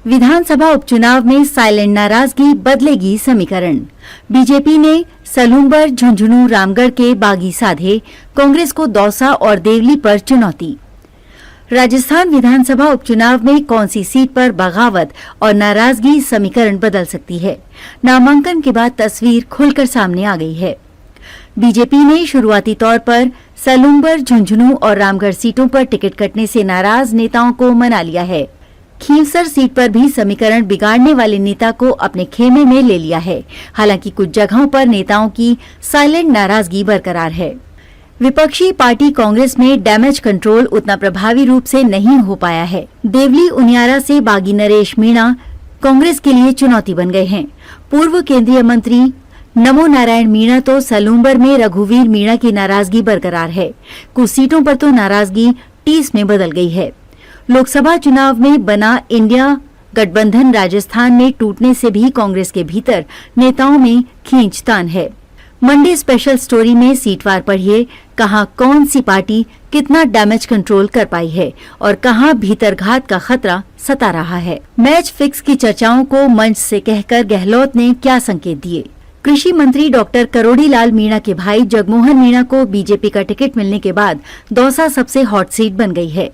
विधानसभा उपचुनाव में साइलेंट नाराजगी बदलेगी समीकरण। बीजेपी ने सलूंबर, झुंझुनू, रामगढ़ के बागी साधे, कांग्रेस को दौसा और देवली पर चुनौती। राजस्थान विधानसभा उपचुनाव में कौन सी सीट पर बगावत और नाराजगी समीकरण बदल सकती है? नामांकन के बाद तस्वीर खुलकर सामने आ गई है। बीजेपी ने शुरुआती तौर पर सलूंबर, झुंझुनू और रामगढ़ सीटों पर टिकट कटने से नाराज नेताओं को मना लिया है। खींवसर सीट पर भी समीकरण बिगाड़ने वाले नेता को अपने खेमे में ले लिया है। हालांकि कुछ जगहों पर नेताओं की साइलेंट नाराजगी बरकरार है। विपक्षी पार्टी कांग्रेस में डैमेज कंट्रोल उतना प्रभावी रूप से नहीं हो पाया है। देवली उनियारा से बागी नरेश मीणा कांग्रेस के लिए चुनौती बन गए हैं। पूर्व केंद्रीय मंत्री नमो नारायण मीणा तो सलूंबर में रघुवीर मीणा की नाराजगी बरकरार है। कुछ सीटों पर तो नाराजगी टीस में बदल गई है। लोकसभा चुनाव में बना इंडिया गठबंधन राजस्थान में टूटने से भी कांग्रेस के भीतर नेताओं में खींचतान है। मंडे स्पेशल स्टोरी में सीटवार पढ़िए कहां कौन सी पार्टी कितना डैमेज कंट्रोल कर पाई है और कहां भीतरघात का खतरा सता रहा है। मैच फिक्स की चर्चाओं को मंच से कहकर गहलोत ने क्या संकेत दिए? कृषि मंत्री डॉक्टर करोड़ी लाल मीणा के भाई जगमोहन मीणा को बीजेपी का टिकट मिलने के बाद दौसा सबसे हॉट सीट बन गई है।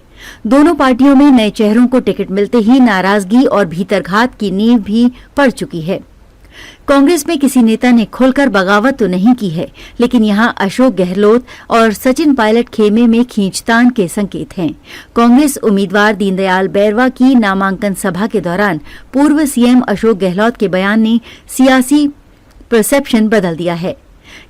दोनों पार्टियों में नए चेहरों को टिकट मिलते ही नाराजगी और भीतरघात की नींव भी पड़ चुकी है। कांग्रेस में किसी नेता ने खुलकर बगावत तो नहीं की है, लेकिन यहां अशोक गहलोत और सचिन पायलट खेमे में खींचतान के संकेत हैं। कांग्रेस उम्मीदवार दीनदयाल बैरवा की नामांकन सभा के दौरान पूर्व सीएम अशोक गहलोत के बयान ने सियासी परसेप्शन बदल दिया है।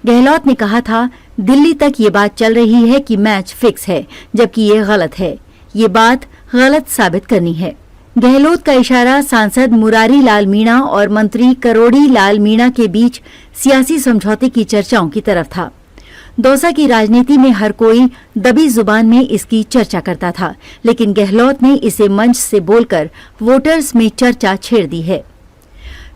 गहलोत ने कहा था, दिल्ली तक ये बात चल रही है कि मैच फिक्स है, जबकि ये गलत है। ये बात गलत साबित करनी है। गहलोत का इशारा सांसद मुरारी लाल मीणा और मंत्री करोड़ी लाल मीणा के बीच सियासी समझौते की चर्चाओं की तरफ था। दौसा की राजनीति में हर कोई दबी जुबान में इसकी चर्चा करता था, लेकिन गहलोत ने इसे मंच से बोलकर वोटर्स में चर्चा छेड़ दी है।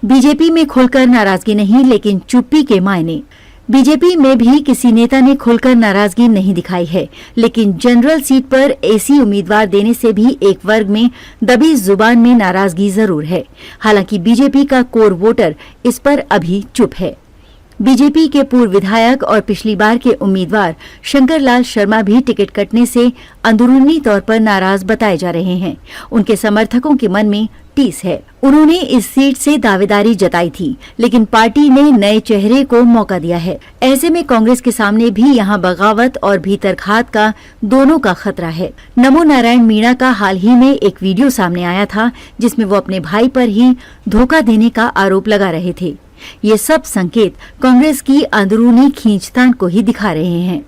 बीजेपी में खुलकर नाराजगी नहीं, लेकिन चुप्पी के मायने। बीजेपी में भी किसी नेता ने खुलकर नाराजगी नहीं दिखाई है, लेकिन जनरल सीट पर एसी उम्मीदवार देने से भी एक वर्ग में दबी जुबान में नाराजगी जरूर है। हालांकि बीजेपी का कोर वोटर इस पर अभी चुप है। बीजेपी के पूर्व विधायक और पिछली बार के उम्मीदवार शंकर लाल शर्मा भी टिकट कटने से अंदरूनी तौर पर नाराज बताए जा रहे हैं। उनके समर्थकों के मन में टीस है। उन्होंने इस सीट से दावेदारी जताई थी, लेकिन पार्टी ने नए चेहरे को मौका दिया है। ऐसे में कांग्रेस के सामने भी यहां बगावत और भीतरघात का दोनों का खतरा है। नमो नारायण मीणा का हाल ही में एक वीडियो सामने आया था, जिसमें वो अपने भाई पर ही धोखा देने का आरोप लगा रहे थे। ये सब संकेत कांग्रेस की अंदरूनी खींचतान को ही दिखा रहे हैं।